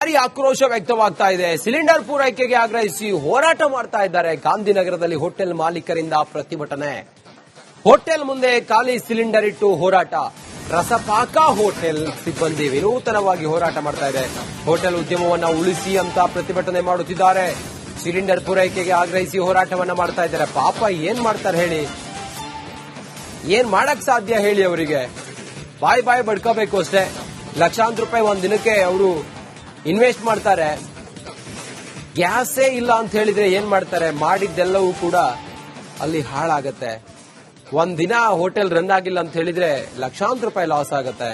ಭಾರಿ ಆಕ್ರೋಶ ವ್ಯಕ್ತವಾಗ್ತಾ ಇದೆ. ಸಿಲಿಂಡರ್ ಪೂರೈಕೆಗೆ ಆಗ್ರಹಿಸಿ ಹೋರಾಟ ಮಾಡ್ತಾ ಇದ್ದಾರೆ. ಗಾಂಧಿನಗರದಲ್ಲಿ ಹೋಟೆಲ್ ಮಾಲೀಕರಿಂದ ಪ್ರತಿಭಟನೆ. ಹೋಟೆಲ್ ಮುಂದೆ ಖಾಲಿ ಸಿಲಿಂಡರ್ ಇಟ್ಟು ಹೋರಾಟ. ರಸಪಾಕ ಹೋಟೆಲ್ ಸಿಬ್ಬಂದಿ ವಿನೂತನವಾಗಿ ಹೋರಾಟ ಮಾಡ್ತಾ ಇದೆ. ಹೋಟೆಲ್ ಉದ್ಯಮವನ್ನ ಉಳಿಸಿ ಅಂತ ಪ್ರತಿಭಟನೆ ಮಾಡುತ್ತಿದ್ದಾರೆ. ಸಿಲಿಂಡರ್ ಪೂರೈಕೆಗೆ ಆಗ್ರಹಿಸಿ ಹೋರಾಟವನ್ನ ಮಾಡ್ತಾ ಇದ್ದಾರೆ. ಪಾಪ ಏನ್ ಮಾಡ್ತಾರೆ ಹೇಳಿ, ಏನ್ ಮಾಡಕ್ ಸಾಧ್ಯ ಹೇಳಿ ಅವರಿಗೆ? ಬಾಯ್ ಬಡ್ಕೋಬೇಕು ಅಷ್ಟೇ. ಲಕ್ಷಾಂತರ ರೂಪಾಯಿ ಒಂದ್ ದಿನಕ್ಕೆ ಅವರು ಇನ್ವೆಸ್ಟ್ ಮಾಡ್ತಾರೆ. ಗ್ಯಾಸೇ ಇಲ್ಲ ಅಂತ ಹೇಳಿದ್ರೆ ಏನ್ ಮಾಡ್ತಾರೆ? ಮಾಡಿದ್ದೆಲ್ಲವೂ ಕೂಡ ಅಲ್ಲಿ ಹಾಳಾಗತ್ತೆ. ಒಂದ್ ದಿನ ಹೋಟೆಲ್ ರನ್ ಆಗಿಲ್ಲ ಅಂತ ಹೇಳಿದ್ರೆ ಲಕ್ಷಾಂತರ ರೂಪಾಯಿ ಲಾಸ್ ಆಗತ್ತೆ.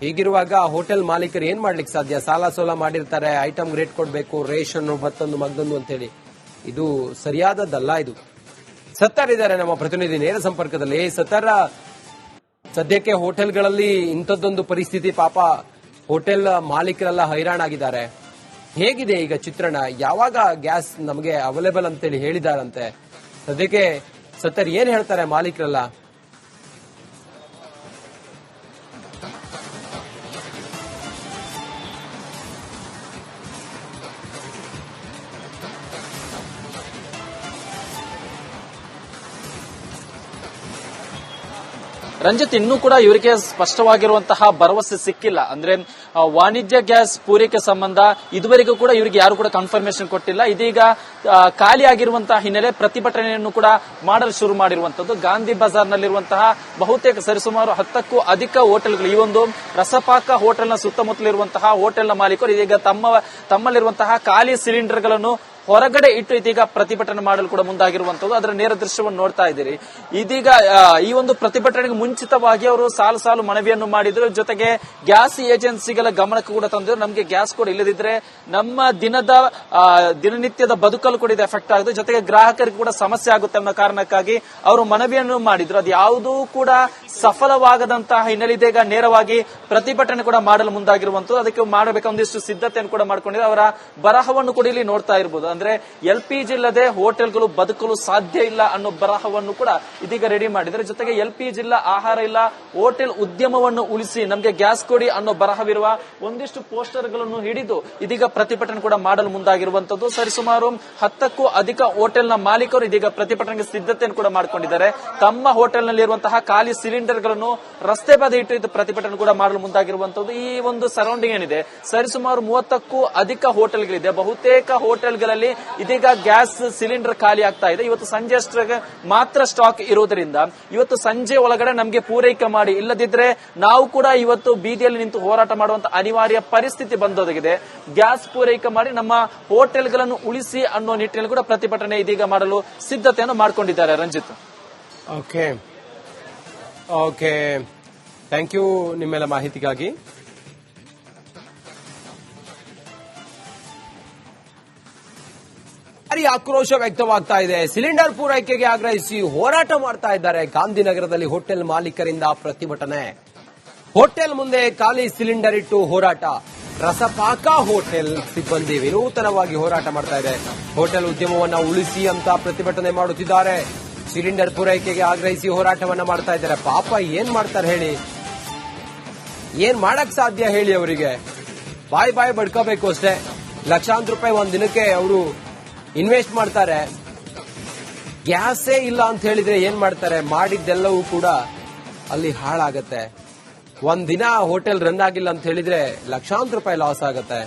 ಹೀಗಿರುವಾಗ ಹೋಟೆಲ್ ಮಾಲೀಕರು ಏನ್ ಮಾಡ್ಲಿಕ್ಕೆ ಸಾಧ್ಯ? ಸಾಲ ಸೋಲ ಮಾಡಿರ್ತಾರೆ, ಐಟಮ್ ರೇಟ್ ಕೊಡ್ಬೇಕು, ರೇಷನ್ ಮತ್ತೊಂದು ಮಗ್ದೊಂದು ಅಂತ ಹೇಳಿ. ಇದು ಸರಿಯಾದದ್ದಲ್ಲ. ಇದು ಸತ್ತರ್ ಇದ್ದಾರೆ ನಮ್ಮ ಪ್ರತಿನಿಧಿ ನೇರ ಸಂಪರ್ಕದಲ್ಲಿ. ಸತ್ತರ, ಸದ್ಯಕ್ಕೆ ಹೋಟೆಲ್ಗಳಲ್ಲಿ ಇಂಥದ್ದೊಂದು ಪರಿಸ್ಥಿತಿ. ಪಾಪ ಹೋಟೆಲ್ ಮಾಲೀಕರೆಲ್ಲ ಹೈರಾಣಾಗಿದ್ದಾರೆ. ಹೇಗಿದೆ ಈಗ ಚಿತ್ರಣ? ಯಾವಾಗ ಗ್ಯಾಸ್ ನಮಗೆ ಅವೈಲೇಬಲ್ ಅಂತೇಳಿ ಹೇಳಿದಾರಂತೆ? ಸದ್ಯಕ್ಕೆ ಸತ್ತರ್ ಏನ್ ಹೇಳ್ತಾರೆ ಮಾಲೀಕರೆಲ್ಲ? ರಂಜಿತ್, ಇನ್ನೂ ಕೂಡ ಇವರಿಗೆ ಸ್ಪಷ್ಟವಾಗಿರುವಂತಹ ಭರವಸೆ ಸಿಕ್ಕಿಲ್ಲ. ಅಂದ್ರೆ ವಾಣಿಜ್ಯ ಗ್ಯಾಸ್ ಪೂರೈಕೆ ಸಂಬಂಧ ಇದುವರೆಗೂ ಕೂಡ ಇವರಿಗೆ ಯಾರು ಕೂಡ ಕನ್ಫರ್ಮೇಶನ್ ಕೊಟ್ಟಿಲ್ಲ. ಇದೀಗ ಖಾಲಿ ಆಗಿರುವಂತಹ ಹಿನ್ನೆಲೆ ಪ್ರತಿಭಟನೆಯನ್ನು ಕೂಡ ಮಾಡಲು ಶುರು ಮಾಡಿರುವಂತದ್ದು. ಗಾಂಧಿ ಬಜಾರ್ನಲ್ಲಿರುವಂತಹ ಬಹುತೇಕ ಸರಿಸುಮಾರು 10ಕ್ಕೂ ಅಧಿಕ ಹೋಟೆಲ್ಗಳು, ಈ ಒಂದು ರಸಪಾಕ ಹೋಟೆಲ್ನ ಸುತ್ತಮುತ್ತಲಿರುವಂತಹ ಹೋಟೆಲ್ನ ಮಾಲೀಕರು ಇದೀಗ ತಮ್ಮಲ್ಲಿರುವಂತಹ ಖಾಲಿ ಸಿಲಿಂಡರ್ಗಳನ್ನು ಹೊರಗಡೆ ಇಟ್ಟು ಇದೀಗ ಪ್ರತಿಭಟನೆ ಮಾಡಲು ಕೂಡ ಮುಂದಾಗಿರುವಂತದ್ದು. ಅದರ ನೇರ ದೃಶ್ಯವನ್ನು ನೋಡ್ತಾ ಇದ್ದೀರಿ. ಇದೀಗ ಈ ಒಂದು ಪ್ರತಿಭಟನೆಗೆ ಮುಂಚಿತವಾಗಿ ಅವರು ಸಾಲು ಮನವಿಯನ್ನು ಮಾಡಿದ್ರು. ಜೊತೆಗೆ ಗ್ಯಾಸ್ ಏಜೆನ್ಸಿಗಳ ಗಮನಕ್ಕೂ ಕೂಡ ತಂದ್ರು. ನಮಗೆ ಗ್ಯಾಸ್ ಕೂಡ ಇಲ್ಲದಿದ್ರೆ ನಮ್ಮ ದಿನನಿತ್ಯದ ಬದುಕಲು ಕೂಡ ಇದು ಎಫೆಕ್ಟ್ ಆಗುತ್ತೆ, ಜೊತೆಗೆ ಗ್ರಾಹಕರಿಗೆ ಕೂಡ ಸಮಸ್ಯೆ ಆಗುತ್ತೆ ಅನ್ನೋ ಕಾರಣಕ್ಕಾಗಿ ಅವರು ಮನವಿಯನ್ನು ಮಾಡಿದ್ರು. ಅದು ಯಾವುದೂ ಕೂಡ ಸಫಲವಾಗದಂತಹ ಹಿನ್ನೆಲೆ ಇದೀಗ ನೇರವಾಗಿ ಪ್ರತಿಭಟನೆ ಕೂಡ ಮಾಡಲು ಮುಂದಾಗಿರುವಂತದ್ದು. ಅದಕ್ಕೆ ಮಾಡಬೇಕು ಒಂದಿಷ್ಟು ಸಿದ್ಧತೆಯನ್ನು ಕೂಡ ಮಾಡ್ಕೊಂಡಿದ್ದಾರೆ. ಅವರ ಬರಹವನ್ನು ಕೂಡ ಇಲ್ಲಿ ನೋಡ್ತಾ ಇರಬಹುದು. ಅಂದ್ರೆ LPG ಇಲ್ಲದೆ ಹೋಟೆಲ್ಗಳು ಬದುಕಲು ಸಾಧ್ಯ ಇಲ್ಲ ಅನ್ನೋ ಬರಹವನ್ನು ಕೂಡ ಇದೀಗ ರೆಡಿ ಮಾಡಿದ್ದಾರೆ. ಜೊತೆಗೆ LPG ಇಲ್ಲ, ಆಹಾರ ಇಲ್ಲ, ಹೋಟೆಲ್ ಉದ್ಯಮವನ್ನು ಉಳಿಸಿ ನಮಗೆ ಗ್ಯಾಸ್ ಕೊಡಿ ಅನ್ನೋ ಬರಹವಿರುವ ಒಂದಿಷ್ಟು ಪೋಸ್ಟರ್ಗಳನ್ನು ಹಿಡಿದು ಇದೀಗ ಪ್ರತಿಭಟನೆ ಕೂಡ ಮಾಡಲು ಮುಂದಾಗಿರುವಂತದ್ದು. ಸರಿಸುಮಾರು 10ಕ್ಕೂ ಅಧಿಕ ಹೋಟೆಲ್ನ ಮಾಲೀಕರು ಇದೀಗ ಪ್ರತಿಭಟನೆಗೆ ಸಿದ್ಧತೆಯನ್ನು ಕೂಡ ಮಾಡಿಕೊಂಡಿದ್ದಾರೆ. ತಮ್ಮ ಹೋಟೆಲ್ನಲ್ಲಿರುವಂತಹ ಖಾಲಿ ಸಿಲಿಂಡರ್ಗಳನ್ನು ರಸ್ತೆ ಬದಿ ಇಟ್ಟು ಪ್ರತಿಭಟನೆ ಕೂಡ ಮಾಡಲು ಮುಂದಾಗಿರುವಂತದ್ದು. ಈ ಒಂದು ಸರೌಂಡಿಂಗ್ ಏನಿದೆ ಸರಿಸುಮಾರು 30ಕ್ಕೂ ಅಧಿಕ ಹೋಟೆಲ್ಗಳಿದೆ. ಬಹುತೇಕ ಹೋಟೆಲ್ಗಳಲ್ಲಿ ಇದೀಗ ಗ್ಯಾಸ್ ಸಿಲಿಂಡರ್ ಖಾಲಿ ಆಗ್ತಾ ಇದೆ. ಇವತ್ತು ಸಂಜೆ ಮಾತ್ರ ಸ್ಟಾಕ್ ಇರುವುದರಿಂದ ಇವತ್ತು ಸಂಜೆ ಒಳಗಡೆ ನಮಗೆ ಪೂರೈಕೆ ಮಾಡಿ, ಇಲ್ಲದಿದ್ರೆ ನಾವು ಕೂಡ ಇವತ್ತು ಬೀದಿಯಲ್ಲಿ ನಿಂತು ಹೋರಾಟ ಮಾಡುವಂತ ಅನಿವಾರ್ಯ ಪರಿಸ್ಥಿತಿ ಬಂದೊದಗಿದೆ. ಗ್ಯಾಸ್ ಪೂರೈಕೆ ಮಾಡಿ ನಮ್ಮ ಹೋಟೆಲ್ಗಳನ್ನು ಉಳಿಸಿ ಅನ್ನೋ ನಿಟ್ಟಿನಲ್ಲಿ ಕೂಡ ಪ್ರತಿಭಟನೆ ಇದೀಗ ಮಾಡಲು ಸಿದ್ಧತೆಯನ್ನು ಮಾಡಿಕೊಂಡಿದ್ದಾರೆ. ರಂಜಿತ್, ಓಕೆ, ಥ್ಯಾಂಕ್ ಯು ನಿಮ್ಮೆಲ್ಲ ಮಾಹಿತಿಗಾಗಿ. ಭಾರಿ ಆಕ್ರೋಶ ವ್ಯಕ್ತವಾಗ್ತಾ ಇದೆ. ಸಿಲಿಂಡರ್ ಪೂರೈಕೆಗೆ ಆಗ್ರಹಿಸಿ ಹೋರಾಟ ಮಾಡ್ತಾ ಇದ್ದಾರೆ. ಗಾಂಧಿನಗರದಲ್ಲಿ ಹೋಟೆಲ್ ಮಾಲೀಕರಿಂದ ಪ್ರತಿಭಟನೆ. ಹೋಟೆಲ್ ಮುಂದೆ ಖಾಲಿ ಸಿಲಿಂಡರ್ ಇಟ್ಟು ಹೋರಾಟ. ರಸಪಾಕ ಹೋಟೆಲ್ ಸಿಬ್ಬಂದಿ ವಿನೂತನವಾಗಿ ಹೋರಾಟ ಮಾಡ್ತಾ ಇದೆ. ಹೋಟೆಲ್ ಉದ್ಯಮವನ್ನ ಉಳಿಸಿ ಅಂತ ಪ್ರತಿಭಟನೆ ಮಾಡುತ್ತಿದ್ದಾರೆ. ಸಿಲಿಂಡರ್ ಪೂರೈಕೆಗೆ ಆಗ್ರಹಿಸಿ ಹೋರಾಟವನ್ನ ಮಾಡ್ತಾ ಇದ್ದಾರೆ. ಪಾಪ ಏನ್ ಮಾಡ್ತಾರೆ ಹೇಳಿ, ಏನ್ ಮಾಡಕ್ ಸಾಧ್ಯ ಹೇಳಿ ಅವರಿಗೆ? ಬಾಯ್ ಬಡ್ಕೋಬೇಕು ಅಷ್ಟೇ. ಲಕ್ಷಾಂತರ ರೂಪಾಯಿ ಒಂದ್ ದಿನಕ್ಕೆ ಅವರು ಇನ್ವೆಸ್ಟ್ ಮಾಡ್ತಾರೆ. ಗ್ಯಾಸೇ ಇಲ್ಲ ಅಂತ ಹೇಳಿದ್ರೆ ಏನ್ ಮಾಡ್ತಾರೆ? ಮಾಡಿದ್ದೆಲ್ಲವೂ ಕೂಡ ಅಲ್ಲಿ ಹಾಳಾಗತ್ತೆ. ಒಂದ್ ದಿನ ಹೋಟೆಲ್ ರನ್ ಆಗಿಲ್ಲ ಅಂತ ಹೇಳಿದ್ರೆ ಲಕ್ಷಾಂತರ ರೂಪಾಯಿ ಲಾಸ್ ಆಗತ್ತೆ.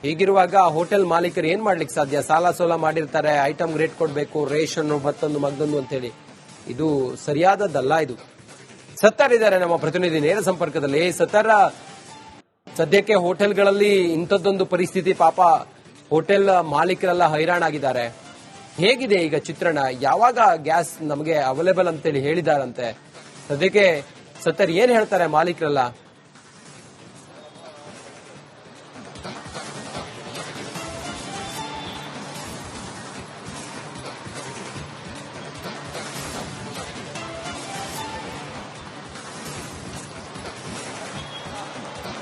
ಹೀಗಿರುವಾಗ ಹೋಟೆಲ್ ಮಾಲೀಕರು ಏನ್ ಮಾಡ್ಲಿಕ್ಕೆ ಸಾಧ್ಯ? ಸಾಲ ಸೋಲ ಮಾಡಿರ್ತಾರೆ, ಐಟಮ್ ರೇಟ್ ಕೊಡ್ಬೇಕು, ರೇಷನ್ ಮತ್ತೊಂದು ಮಗ್ದೊಂದು ಅಂತ ಹೇಳಿ. ಇದು ಸರಿಯಾದದ್ದಲ್ಲ. ಇದು ಸತ್ತರ್ ಇದ್ದಾರೆ ನಮ್ಮ ಪ್ರತಿನಿಧಿ ನೇರ ಸಂಪರ್ಕದಲ್ಲಿ. ಸತ್ತರ, ಸದ್ಯಕ್ಕೆ ಹೋಟೆಲ್ಗಳಲ್ಲಿ ಇಂಥದ್ದೊಂದು ಪರಿಸ್ಥಿತಿ. ಪಾಪ ಹೋಟೆಲ್ ಮಾಲೀಕರೆಲ್ಲ ಹೈರಾಣಾಗಿದ್ದಾರೆ. ಹೇಗಿದೆ ಈಗ ಚಿತ್ರಣ? ಯಾವಾಗ ಗ್ಯಾಸ್ ನಮಗೆ ಅವೈಲೇಬಲ್ ಅಂತೇಳಿ ಹೇಳಿದಾರಂತೆ? ಸದ್ಯಕ್ಕೆ ಸತ್ತರ್ ಏನ್ ಹೇಳ್ತಾರೆ ಮಾಲೀಕರೆಲ್ಲ?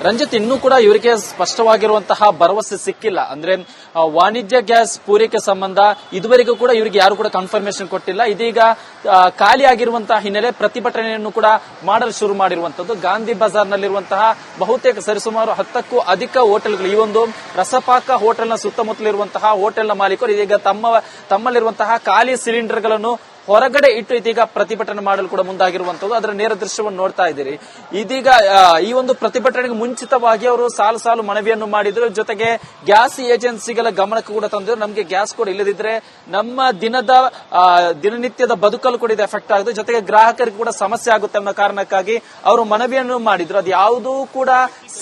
ರಂಜಿತ್, ಇನ್ನೂ ಕೂಡ ಇವರಿಗೆ ಸ್ಪಷ್ಟವಾಗಿರುವಂತಹ ಭರವಸೆ ಸಿಕ್ಕಿಲ್ಲ. ಅಂದ್ರೆ ವಾಣಿಜ್ಯ ಗ್ಯಾಸ್ ಪೂರೈಕೆ ಸಂಬಂಧ ಇದುವರೆಗೂ ಕೂಡ ಇವರಿಗೆ ಯಾರು ಕೂಡ ಕನ್ಫರ್ಮೇಶನ್ ಕೊಟ್ಟಿಲ್ಲ. ಇದೀಗ ಖಾಲಿ ಆಗಿರುವಂತಹ ಹಿನ್ನೆಲೆ ಪ್ರತಿಭಟನೆಯನ್ನು ಕೂಡ ಮಾಡಲು ಶುರು ಮಾಡಿರುವಂತದ್ದು. ಗಾಂಧಿ ಬಜಾರ್ನಲ್ಲಿರುವಂತಹ ಬಹುತೇಕ ಸರಿಸುಮಾರು 10ಕ್ಕೂ ಅಧಿಕ ಹೋಟೆಲ್ಗಳು, ಈ ಒಂದು ರಸಪಾಕ ಹೋಟೆಲ್ನ ಸುತ್ತಮುತ್ತಲಿರುವಂತಹ ಹೋಟೆಲ್ನ ಮಾಲೀಕರು ಇದೀಗ ತಮ್ಮಲ್ಲಿರುವಂತಹ ಖಾಲಿ ಸಿಲಿಂಡರ್ಗಳನ್ನು ಹೊರಗಡೆ ಇಟ್ಟು ಇದೀಗ ಪ್ರತಿಭಟನೆ ಮಾಡಲು ಕೂಡ ಮುಂದಾಗಿರುವಂತದ್ದು. ಅದರ ನೇರ ದೃಶ್ಯವನ್ನು ನೋಡ್ತಾ ಇದ್ದೀರಿ. ಇದೀಗ ಈ ಒಂದು ಪ್ರತಿಭಟನೆಗೆ ಮುಂಚಿತವಾಗಿ ಅವರು ಸಾಲು ಸಾಲು ಮನವಿಯನ್ನು ಮಾಡಿದ್ರು. ಜೊತೆಗೆ ಗ್ಯಾಸ್ ಏಜೆನ್ಸಿಗಳ ಗಮನಕ್ಕೆ ಕೂಡ ತಂದ್ರು. ನಮಗೆ ಗ್ಯಾಸ್ ಕೂಡ ಇಲ್ಲದಿದ್ರೆ ನಮ್ಮ ದಿನನಿತ್ಯದ ಬದುಕಲು ಕೂಡ ಇದು ಎಫೆಕ್ಟ್ ಆಗುತ್ತೆ, ಜೊತೆಗೆ ಗ್ರಾಹಕರಿಗೆ ಕೂಡ ಸಮಸ್ಯೆ ಆಗುತ್ತೆ ಅನ್ನೋ ಕಾರಣಕ್ಕಾಗಿ ಅವರು ಮನವಿಯನ್ನು ಮಾಡಿದ್ರು. ಅದು ಯಾವುದೂ ಕೂಡ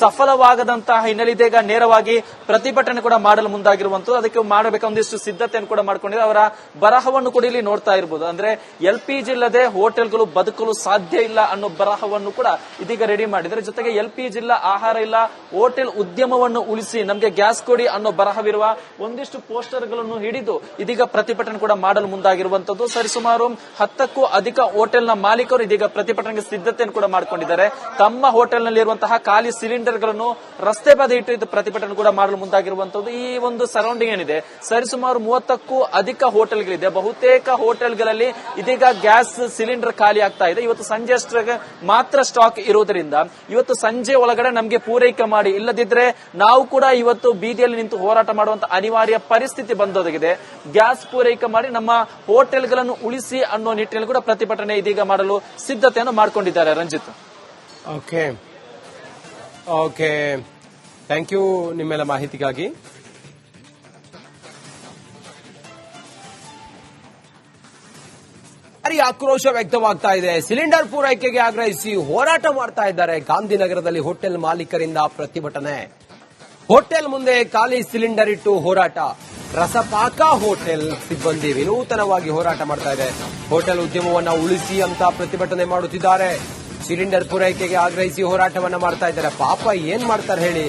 ಸಫಲವಾಗದಂತಹ ಹಿನ್ನೆಲೆ ಇದೀಗ ನೇರವಾಗಿ ಪ್ರತಿಭಟನೆ ಕೂಡ ಮಾಡಲು ಮುಂದಾಗಿರುವಂತದ್ದು. ಅದಕ್ಕೆ ಮಾಡಬೇಕು ಒಂದಿಷ್ಟು ಸಿದ್ಧತೆಯನ್ನು ಕೂಡ ಮಾಡ್ಕೊಂಡಿದ್ದಾರೆ. ಅವರ ಬರಹವನ್ನು ಕೂಡ ಇಲ್ಲಿ ನೋಡ್ತಾ ಇರಬಹುದು. ಅಂದ್ರೆ LPG ಇಲ್ಲದೆ ಹೋಟೆಲ್ಗಳು ಬದುಕಲು ಸಾಧ್ಯ ಇಲ್ಲ ಅನ್ನೋ ಬರಹವನ್ನು ಕೂಡ ಇದೀಗ ರೆಡಿ ಮಾಡಿದ್ದಾರೆ. ಜೊತೆಗೆ LPG ಇಲ್ಲ, ಆಹಾರ ಇಲ್ಲ, ಹೋಟೆಲ್ ಉದ್ಯಮವನ್ನು ಉಳಿಸಿ ನಮಗೆ ಗ್ಯಾಸ್ ಕೊಡಿ ಅನ್ನೋ ಬರಹವಿರುವ ಒಂದಿಷ್ಟು ಪೋಸ್ಟರ್ಗಳನ್ನು ಹಿಡಿದು ಇದೀಗ ಪ್ರತಿಭಟನೆ ಕೂಡ ಮಾಡಲು ಮುಂದಾಗಿರುವಂತದ್ದು. ಸರಿಸುಮಾರು 10ಕ್ಕೂ ಅಧಿಕ ಹೋಟೆಲ್ನ ಮಾಲೀಕರು ಇದೀಗ ಪ್ರತಿಭಟನೆಗೆ ಸಿದ್ಧತೆಯನ್ನು ಕೂಡ ಮಾಡಿಕೊಂಡಿದ್ದಾರೆ. ತಮ್ಮ ಹೋಟೆಲ್ನಲ್ಲಿರುವಂತಹ ಖಾಲಿ ಸಿಲಿಂಡರ್ಗಳನ್ನು ರಸ್ತೆ ಬದಿ ಇಟ್ಟು ಪ್ರತಿಭಟನೆ ಕೂಡ ಮಾಡಲು ಮುಂದಾಗಿರುವಂತದ್ದು. ಈ ಒಂದು ಸರೌಂಡಿಂಗ್ ಏನಿದೆ ಸರಿಸುಮಾರು 30ಕ್ಕೂ ಅಧಿಕ ಹೋಟೆಲ್ಗಳಿದೆ. ಬಹುತೇಕ ಹೋಟೆಲ್ಗಳಲ್ಲಿ ಇದೀಗ ಗ್ಯಾಸ್ ಸಿಲಿಂಡರ್ ಖಾಲಿ ಆಗ್ತಾ ಇದೆ. ಇವತ್ತು ಸಂಜೆ ಅಷ್ಟಕ್ಕೆ ಮಾತ್ರ ಸ್ಟಾಕ್ ಇರುವುದರಿಂದ ಇವತ್ತು ಸಂಜೆ ಒಳಗಡೆ ನಮಗೆ ಪೂರೈಕೆ ಮಾಡಿ, ಇಲ್ಲದಿದ್ರೆ ನಾವು ಕೂಡ ಇವತ್ತು ಬೀದಿಯಲ್ಲಿ ನಿಂತು ಹೋರಾಟ ಮಾಡುವಂತ ಅನಿವಾರ್ಯ ಪರಿಸ್ಥಿತಿ ಬಂದೊದಗಿದೆ. ಗ್ಯಾಸ್ ಪೂರೈಕೆ ಮಾಡಿ ನಮ್ಮ ಹೋಟೆಲ್ಗಳನ್ನು ಉಳಿಸಿ ಅನ್ನೋ ನಿಟ್ಟಿನಲ್ಲಿ ಕೂಡ ಪ್ರತಿಭಟನೆ ಇದೀಗ ಮಾಡಲು ಸಿದ್ಧತೆಯನ್ನು ಮಾಡಿಕೊಂಡಿದ್ದಾರೆ. ರಂಜಿತ್, ಓಕೆ, ಥ್ಯಾಂಕ್ ಯು ನಿಮ್ಮೆಲ್ಲ ಮಾಹಿತಿಗಾಗಿ. ಭಾರಿ ಆಕ್ರೋಶ ವ್ಯಕ್ತವಾಗ್ತಾ ಇದೆ. ಸಿಲಿಂಡರ್ ಪೂರೈಕೆಗೆ ಆಗ್ರಹಿಸಿ ಹೋರಾಟ ಮಾಡ್ತಾ ಇದ್ದಾರೆ. ಗಾಂಧಿನಗರದಲ್ಲಿ ಹೋಟೆಲ್ ಮಾಲೀಕರಿಂದ ಪ್ರತಿಭಟನೆ. ಹೋಟೆಲ್ ಮುಂದೆ ಖಾಲಿ ಸಿಲಿಂಡರ್ ಇಟ್ಟು ಹೋರಾಟ. ರಸಪಾಕ ಹೋಟೆಲ್ ಸಿಬ್ಬಂದಿ ವಿನೂತನವಾಗಿ ಹೋರಾಟ ಮಾಡ್ತಾ ಇದೆ. ಹೋಟೆಲ್ ಉದ್ಯಮವನ್ನ ಉಳಿಸಿ ಅಂತ ಪ್ರತಿಭಟನೆ ಮಾಡುತ್ತಿದ್ದಾರೆ. ಸಿಲಿಂಡರ್ ಪೂರೈಕೆಗೆ ಆಗ್ರಹಿಸಿ ಹೋರಾಟವನ್ನ ಮಾಡ್ತಾ ಇದ್ದಾರೆ. ಪಾಪ ಏನ್ ಮಾಡ್ತಾರೆ ಹೇಳಿ,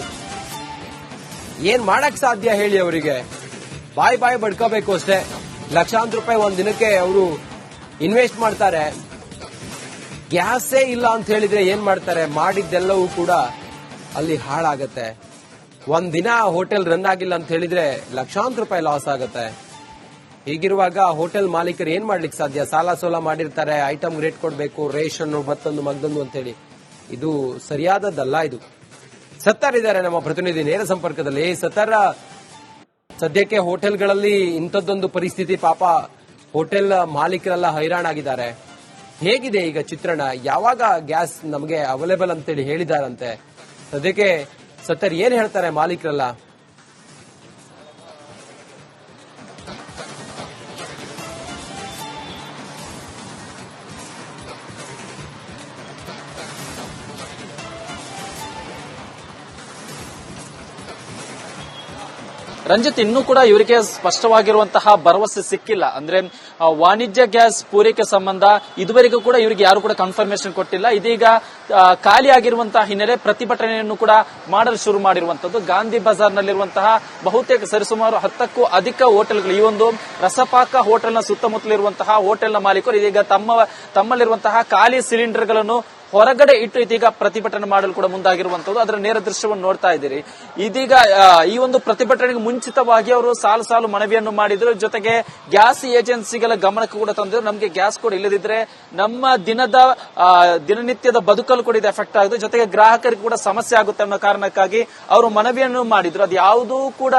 ಏನ್ ಮಾಡಕ್ ಸಾಧ್ಯ ಹೇಳಿ? ಅವರಿಗೆ ಬಾಯಿ ಬಡ್ಕೋಬೇಕು ಅಷ್ಟೇ. ಲಕ್ಷಾಂತರ ರೂಪಾಯಿ ಒಂದ್ ದಿನಕ್ಕೆ ಅವರು ಇನ್ವೆಸ್ಟ್ ಮಾಡ್ತಾರೆ. ಗ್ಯಾಸೇ ಇಲ್ಲ ಅಂತ ಹೇಳಿದ್ರೆ ಏನ್ ಮಾಡ್ತಾರೆ? ಮಾಡಿದ್ದೆಲ್ಲವೂ ಕೂಡ ಅಲ್ಲಿ ಹಾಳಾಗತ್ತೆ. ಒಂದ್ ದಿನ ಹೋಟೆಲ್ ರನ್ ಆಗಿಲ್ಲ ಅಂತ ಹೇಳಿದ್ರೆ ಲಕ್ಷಾಂತರ ರೂಪಾಯಿ ಲಾಸ್ ಆಗತ್ತೆ. ಹೀಗಿರುವಾಗ ಹೋಟೆಲ್ ಮಾಲೀಕರು ಏನ್ ಮಾಡ್ಲಿಕ್ಕೆ ಸಾಧ್ಯ? ಸಾಲ ಸೋಲ ಮಾಡಿರ್ತಾರೆ, ಐಟಮ್ ರೇಟ್ ಕೊಡಬೇಕು, ರೇಷನ್ ಮತ್ತೊಂದು ಮಗ್ದೊಂದು ಅಂತ ಹೇಳಿ. ಇದು ಸರಿಯಾದದ್ದಲ್ಲ. ಇದು ಸತ್ತರ್ ಇದ್ದಾರೆ ನಮ್ಮ ಪ್ರತಿನಿಧಿ ನೇರ ಸಂಪರ್ಕದಲ್ಲಿ. ಸತ್ತರ್, ಸದ್ಯಕ್ಕೆ ಹೋಟೆಲ್ಗಳಲ್ಲಿ ಇಂಥದ್ದೊಂದು ಪರಿಸ್ಥಿತಿ, ಪಾಪ ಹೋಟೆಲ್ ಮಾಲೀಕರೆಲ್ಲ ಹೈರಾಣಾಗಿದ್ದಾರೆ. ಹೇಗಿದೆ ಈಗ ಚಿತ್ರಣ? ಯಾವಾಗ ಗ್ಯಾಸ್ ನಮಗೆ ಅವೈಲೇಬಲ್ ಅಂತೇಳಿ ಹೇಳಿದಾರಂತೆ? ಸದ್ಯಕ್ಕೆ ಸತ್ತರ್ ಏನ್ ಹೇಳ್ತಾರೆ ಮಾಲೀಕರೆಲ್ಲ? ರಂಜಿತ್, ಇನ್ನೂ ಕೂಡ ಇವರಿಗೆ ಸ್ಪಷ್ಟವಾಗಿರುವಂತಹ ಭರವಸೆ ಸಿಕ್ಕಿಲ್ಲ. ಅಂದ್ರೆ ವಾಣಿಜ್ಯ ಗ್ಯಾಸ್ ಪೂರೈಕೆ ಸಂಬಂಧ ಇದುವರೆಗೂ ಕೂಡ ಇವರಿಗೆ ಯಾರು ಕೂಡ ಕನ್ಫರ್ಮೇಶನ್ ಕೊಟ್ಟಿಲ್ಲ. ಇದೀಗ ಖಾಲಿ ಆಗಿರುವಂತಹ ಹಿನ್ನೆಲೆ ಪ್ರತಿಭಟನೆಯನ್ನು ಕೂಡ ಮಾಡಲು ಶುರು ಮಾಡಿರುವಂತದ್ದು. ಗಾಂಧಿ ಬಜಾರ್ನಲ್ಲಿರುವಂತಹ ಬಹುತೇಕ ಸರಿಸುಮಾರು 10ಕ್ಕೂ ಅಧಿಕ ಹೋಟೆಲ್ಗಳು, ಈ ಒಂದು ರಸಪಾಕ ಹೋಟೆಲ್ನ ಸುತ್ತಮುತ್ತಲಿರುವಂತಹ ಹೋಟೆಲ್ನ ಮಾಲೀಕರು ಇದೀಗ ತಮ್ಮಲ್ಲಿರುವಂತಹ ಖಾಲಿ ಸಿಲಿಂಡರ್ಗಳನ್ನು ಹೊರಗಡೆ ಇಟ್ಟು ಇದೀಗ ಪ್ರತಿಭಟನೆ ಮಾಡಲು ಕೂಡ ಮುಂದಾಗಿರುವಂತದ್ದು. ಅದರ ನೇರ ದೃಶ್ಯವನ್ನು ನೋಡ್ತಾ ಇದ್ದೀರಿ. ಇದೀಗ ಈ ಒಂದು ಪ್ರತಿಭಟನೆಗೆ ಮುಂಚಿತವಾಗಿ ಅವರು ಸಾಲು ಸಾಲು ಮನವಿಯನ್ನು ಮಾಡಿದ್ರು. ಜೊತೆಗೆ ಗ್ಯಾಸ್ ಏಜೆನ್ಸಿಗಳ ಗಮನಕ್ಕೆ ಕೂಡ ತಂದ್ರು. ನಮಗೆ ಗ್ಯಾಸ್ ಕೂಡ ಇಲ್ಲದಿದ್ರೆ ನಮ್ಮ ದಿನನಿತ್ಯದ ಬದುಕಲು ಕೂಡ ಇದು ಎಫೆಕ್ಟ್ ಆಗುತ್ತೆ, ಜೊತೆಗೆ ಗ್ರಾಹಕರಿಗೆ ಕೂಡ ಸಮಸ್ಯೆ ಆಗುತ್ತೆ ಅನ್ನೋ ಕಾರಣಕ್ಕಾಗಿ ಅವರು ಮನವಿಯನ್ನು ಮಾಡಿದ್ರು. ಅದು ಯಾವುದೂ ಕೂಡ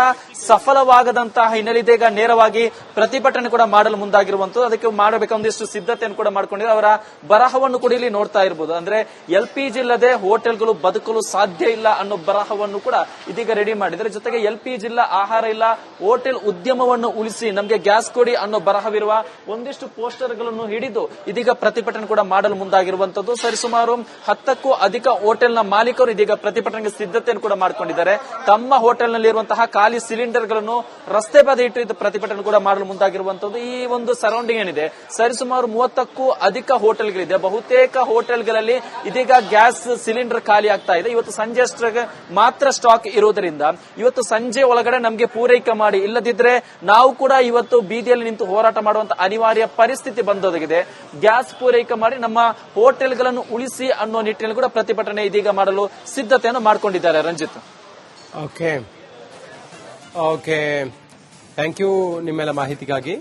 ಸಫಲವಾಗದಂತಹ ಹಿನ್ನೆಲೆ ಇದೀಗ ನೇರವಾಗಿ ಪ್ರತಿಭಟನೆ ಕೂಡ ಮಾಡಲು ಮುಂದಾಗಿರುವಂತದ್ದು. ಅದಕ್ಕೆ ಮಾಡಬೇಕು ಒಂದಿಷ್ಟು ಸಿದ್ಧತೆಯನ್ನು ಕೂಡ ಮಾಡ್ಕೊಂಡಿದ್ದಾರೆ. ಅವರ ಬರಹವನ್ನು ಕೂಡ ಇಲ್ಲಿ ನೋಡ್ತಾ ಇರಬಹುದು. ಅಂದ್ರೆ LPG ಇಲ್ಲದೆ ಹೋಟೆಲ್ಗಳು ಬದುಕಲು ಸಾಧ್ಯ ಇಲ್ಲ ಅನ್ನೋ ಬರಹವನ್ನು ಕೂಡ ಇದೀಗ ರೆಡಿ ಮಾಡಿದ್ದಾರೆ. ಜೊತೆಗೆ LPG ಇಲ್ಲ, ಆಹಾರ ಇಲ್ಲ, ಹೋಟೆಲ್ ಉದ್ಯಮವನ್ನು ಉಳಿಸಿ ನಮಗೆ ಗ್ಯಾಸ್ ಕೊಡಿ ಅನ್ನೋ ಬರಹವಿರುವ ಒಂದಿಷ್ಟು ಪೋಸ್ಟರ್ಗಳನ್ನು ಹಿಡಿದು ಇದೀಗ ಪ್ರತಿಭಟನೆ ಕೂಡ ಮಾಡಲು ಮುಂದಾಗಿರುವಂತದ್ದು. ಸರಿಸುಮಾರು 10ಕ್ಕೂ ಅಧಿಕ ಹೋಟೆಲ್ನ ಮಾಲೀಕರು ಇದೀಗ ಪ್ರತಿಭಟನೆಗೆ ಸಿದ್ಧತೆಯನ್ನು ಕೂಡ ಮಾಡಿಕೊಂಡಿದ್ದಾರೆ. ತಮ್ಮ ಹೋಟೆಲ್ನಲ್ಲಿರುವಂತಹ ಖಾಲಿ ಸಿಲಿಂಡರ್ಗಳನ್ನು ರಸ್ತೆ ಬದಿ ಇಟ್ಟು ಪ್ರತಿಭಟನೆ ಕೂಡ ಮಾಡಲು ಮುಂದಾಗಿರುವಂತದ್ದು. ಈ ಒಂದು ಸರೌಂಡಿಂಗ್ ಏನಿದೆ ಸರಿಸುಮಾರು 30ಕ್ಕೂ ಅಧಿಕ ಹೋಟೆಲ್ಗಳಿದೆ. ಬಹುತೇಕ ಹೋಟೆಲ್ಗಳಲ್ಲಿ ಹಿನ್ನೆಲೆಯಲ್ಲಿ ಇದೀಗ ಗ್ಯಾಸ್ ಸಿಲಿಂಡರ್ ಖಾಲಿ ಆಗ್ತಾ ಇದೆ. ಇವತ್ತು ಸಂಜೆ ಅಷ್ಟಕ್ಕೆ ಮಾತ್ರ ಸ್ಟಾಕ್ ಇರುವುದರಿಂದ ಇವತ್ತು ಸಂಜೆ ಒಳಗಡೆ ನಮಗೆ ಪೂರೈಕೆ ಮಾಡಿ, ಇಲ್ಲದಿದ್ರೆ ನಾವು ಕೂಡ ಇವತ್ತು ಬೀದಿಯಲ್ಲಿ ನಿಂತು ಹೋರಾಟ ಮಾಡುವಂತ ಅನಿವಾರ್ಯ ಪರಿಸ್ಥಿತಿ ಬಂದೊದಗಿದೆ. ಗ್ಯಾಸ್ ಪೂರೈಕೆ ಮಾಡಿ ನಮ್ಮ ಹೋಟೆಲ್ಗಳನ್ನು ಉಳಿಸಿ ಅನ್ನೋ ನಿಟ್ಟಿನಲ್ಲಿ ಕೂಡ ಪ್ರತಿಭಟನೆ ಇದೀಗ ಮಾಡಲು ಸಿದ್ಧತೆಯನ್ನು ಮಾಡಿಕೊಂಡಿದ್ದಾರೆ. ರಂಜಿತ್, ಓಕೆ, ಥ್ಯಾಂಕ್ ಯು ನಿಮ್ಮೆಲ್ಲ ಮಾಹಿತಿಗಾಗಿ.